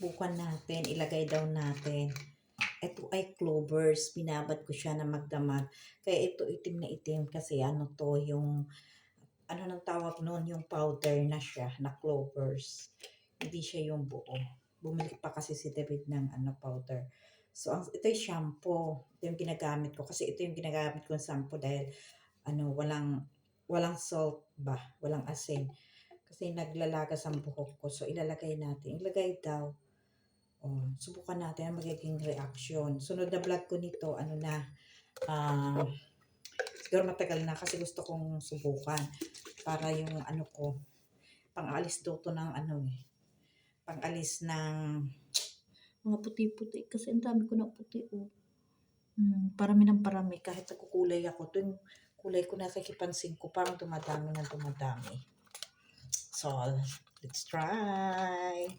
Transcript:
Subukan natin, ilagay daw natin. Ito ay clovers, binabad ko siya na magdamag. Kaya ito itim na itim kasi ano to, yung, ano nang tawag nun, yung powder na siya, na clovers. Hindi siya yung buo. Bumili pa kasi si David ng powder. So, ito yung shampoo. Ito yung ginagamit ko. Kasi ito yung ginagamit kong shampoo dahil walang salt ba? Walang asin. Kasi naglalagas ang buhok ko. So, ilalagay natin. Ilagay daw. Oh, subukan natin ang magiging reaction. Sunod na vlog ko nito, siguro matagal na kasi gusto kong subukan para yung ko, pang-alis daw to ng pang-alis ng mga puti-puti kasi ang dami ko ng puti parami ng parami kahit nagkukulay ako. Ito yung kulay ko nakikipansin ko parang dumadami na dumadami. So, let's try.